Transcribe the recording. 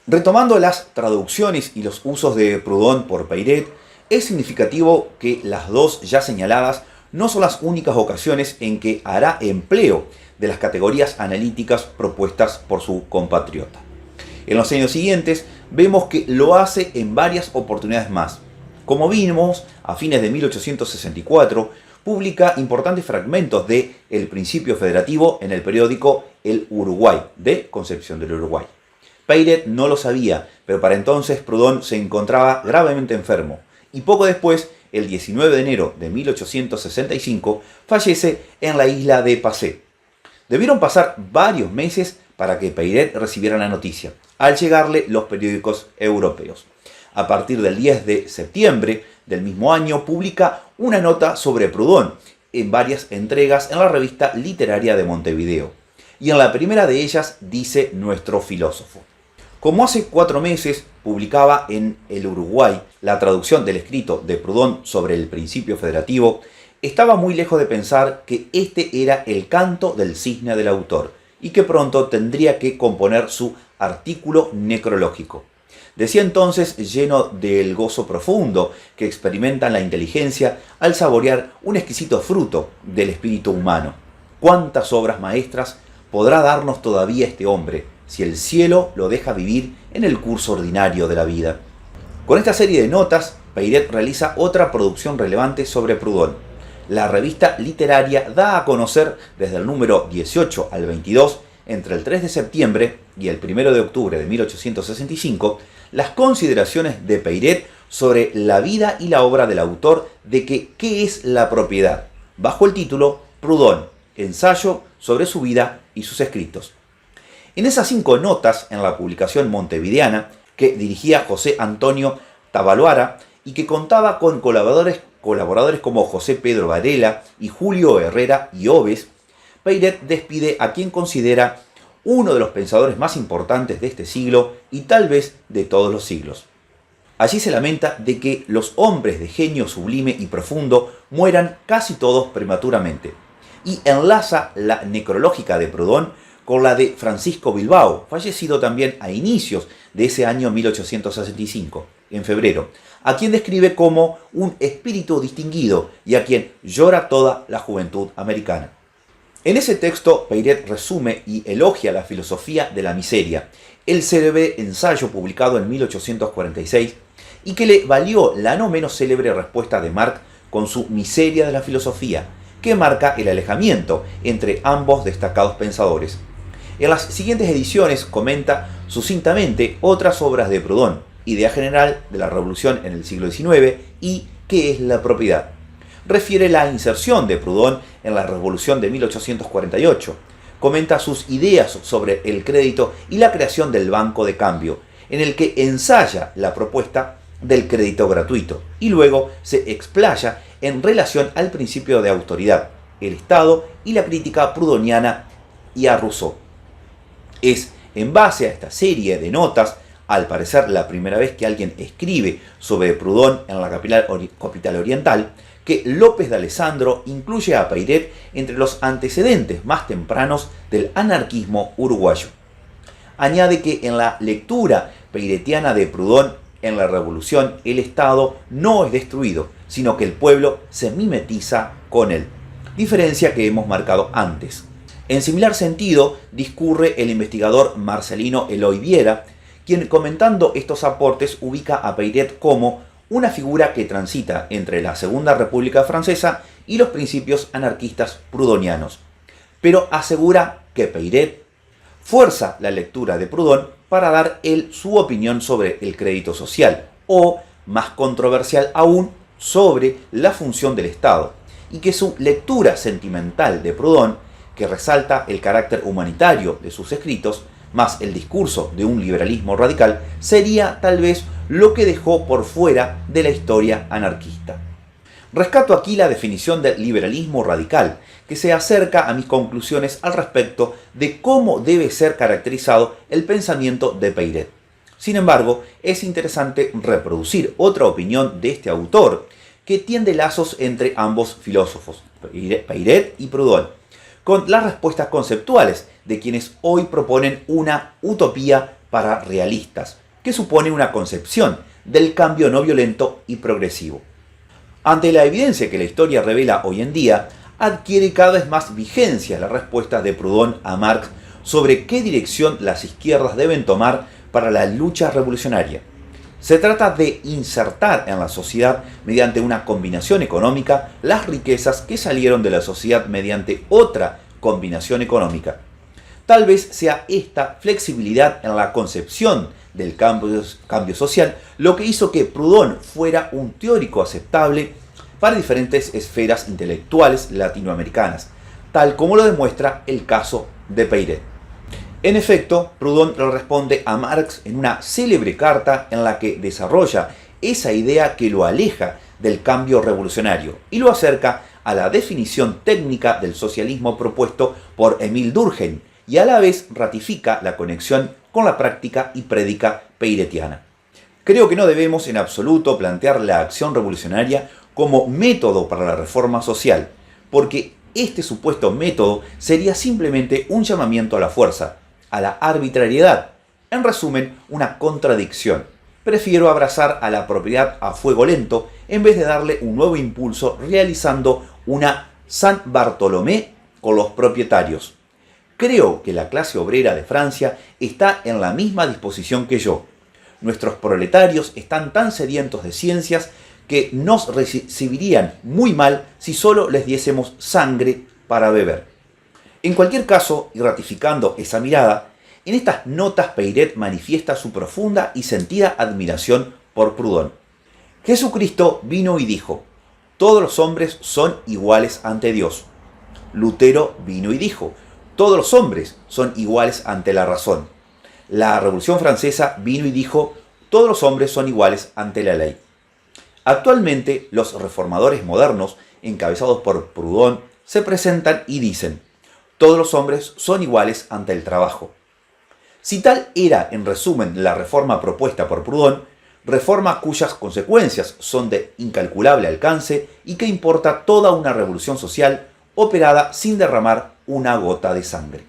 Retomando las traducciones y los usos de Proudhon por Peyret, es significativo que las dos ya señaladas no son las únicas ocasiones en que hará empleo de las categorías analíticas propuestas por su compatriota. En los años siguientes vemos que lo hace en varias oportunidades más. Como vimos, a fines de 1864, publica importantes fragmentos de El Principio Federativo en el periódico El Uruguay, de Concepción del Uruguay. Peyret no lo sabía, pero para entonces Proudhon se encontraba gravemente enfermo, y poco después, el 19 de enero de 1865, fallece en la isla de Passé. Debieron pasar varios meses para que Peyret recibiera la noticia, al llegarle los periódicos europeos. A partir del 10 de septiembre del mismo año, publica una nota sobre Proudhon en varias entregas en la revista literaria de Montevideo. Y en la primera de ellas dice nuestro filósofo: como hace 4 meses publicaba en El Uruguay la traducción del escrito de Proudhon sobre el Principio Federativo, estaba muy lejos de pensar que este era el canto del cisne del autor y que pronto tendría que componer su artículo necrológico. Decía entonces, lleno del gozo profundo que experimenta la inteligencia al saborear un exquisito fruto del espíritu humano: ¿cuántas obras maestras podrá darnos todavía este hombre, si el cielo lo deja vivir en el curso ordinario de la vida? Con esta serie de notas, Peyret realiza otra producción relevante sobre Proudhon. La revista literaria da a conocer desde el número 18 al 22, entre el 3 de septiembre y el 1 de octubre de 1865, las consideraciones de Peyret sobre la vida y la obra del autor de ¿Qué es la propiedad?, bajo el título Proudhon, ensayo sobre su vida y sus escritos. En esas 5 notas en la publicación montevideana, que dirigía José Antonio Tabaloara y que contaba con colaboradores como José Pedro Varela y Julio Herrera y Oves, Peyret despide a quien considera uno de los pensadores más importantes de este siglo y tal vez de todos los siglos. Allí se lamenta de que los hombres de genio sublime y profundo mueran casi todos prematuramente, y enlaza la necrológica de Proudhon con la de Francisco Bilbao, fallecido también a inicios de ese año 1865, en febrero, a quien describe como un espíritu distinguido y a quien llora toda la juventud americana. En ese texto, Peyret resume y elogia la filosofía de la miseria, el célebre ensayo publicado en 1846 y que le valió la no menos célebre respuesta de Marx con su Miseria de la filosofía, que marca el alejamiento entre ambos destacados pensadores. En las siguientes ediciones comenta sucintamente otras obras de Proudhon: Idea general de la revolución en el siglo XIX y ¿Qué es la propiedad? Refiere la inserción de Proudhon en la revolución de 1848. Comenta sus ideas sobre el crédito y la creación del banco de cambio, en el que ensaya la propuesta del crédito gratuito y luego se explaya en relación al principio de autoridad, el Estado y la crítica proudhoniana y a Rousseau. Es en base a esta serie de notas, al parecer la primera vez que alguien escribe sobre Proudhon en la capital oriental, que López de Alessandro incluye a Peyret entre los antecedentes más tempranos del anarquismo uruguayo. Añade que en la lectura peyretiana de Proudhon en la Revolución, el Estado no es destruido, sino que el pueblo se mimetiza con él, diferencia que hemos marcado antes. En similar sentido, discurre el investigador Marcelino Eloy Viera, quien comentando estos aportes ubica a Peyret como una figura que transita entre la Segunda República Francesa y los principios anarquistas proudhonianos, pero asegura que Peyret fuerza la lectura de Proudhon para dar él su opinión sobre el crédito social, o, más controversial aún, sobre la función del Estado, y que su lectura sentimental de Proudhon, que resalta el carácter humanitario de sus escritos, más el discurso de un liberalismo radical, sería tal vez lo que dejó por fuera de la historia anarquista. Rescato aquí la definición del liberalismo radical, que se acerca a mis conclusiones al respecto de cómo debe ser caracterizado el pensamiento de Peyret. Sin embargo, es interesante reproducir otra opinión de este autor, que tiende lazos entre ambos filósofos, Peyret y Proudhon, con las respuestas conceptuales de quienes hoy proponen una utopía para realistas, que supone una concepción del cambio no violento y progresivo. Ante la evidencia que la historia revela hoy en día, adquiere cada vez más vigencia la respuesta de Proudhon a Marx sobre qué dirección las izquierdas deben tomar para la lucha revolucionaria. Se trata de insertar en la sociedad, mediante una combinación económica, las riquezas que salieron de la sociedad mediante otra combinación económica. Tal vez sea esta flexibilidad en la concepción del cambio social lo que hizo que Proudhon fuera un teórico aceptable para diferentes esferas intelectuales latinoamericanas, tal como lo demuestra el caso de Peyret. En efecto, Proudhon le responde a Marx en una célebre carta en la que desarrolla esa idea que lo aleja del cambio revolucionario y lo acerca a la definición técnica del socialismo propuesto por Émile Durkheim, y a la vez ratifica la conexión con la práctica y prédica peiretiana. Creo que no debemos en absoluto plantear la acción revolucionaria como método para la reforma social, porque este supuesto método sería simplemente un llamamiento a la fuerza, a la arbitrariedad, en resumen, una contradicción. Prefiero abrazar a la propiedad a fuego lento en vez de darle un nuevo impulso realizando una San Bartolomé con los propietarios. Creo que la clase obrera de Francia está en la misma disposición que yo. Nuestros proletarios están tan sedientos de ciencias que nos recibirían muy mal si solo les diésemos sangre para beber. En cualquier caso, y ratificando esa mirada, en estas notas Peyret manifiesta su profunda y sentida admiración por Proudhon. Jesucristo vino y dijo: todos los hombres son iguales ante Dios. Lutero vino y dijo: todos los hombres son iguales ante la razón. La Revolución Francesa vino y dijo: todos los hombres son iguales ante la ley. Actualmente, los reformadores modernos, encabezados por Proudhon, se presentan y dicen: todos los hombres son iguales ante el trabajo. Si tal era, en resumen, la reforma propuesta por Proudhon, reforma cuyas consecuencias son de incalculable alcance y que importa toda una revolución social operada sin derramar una gota de sangre.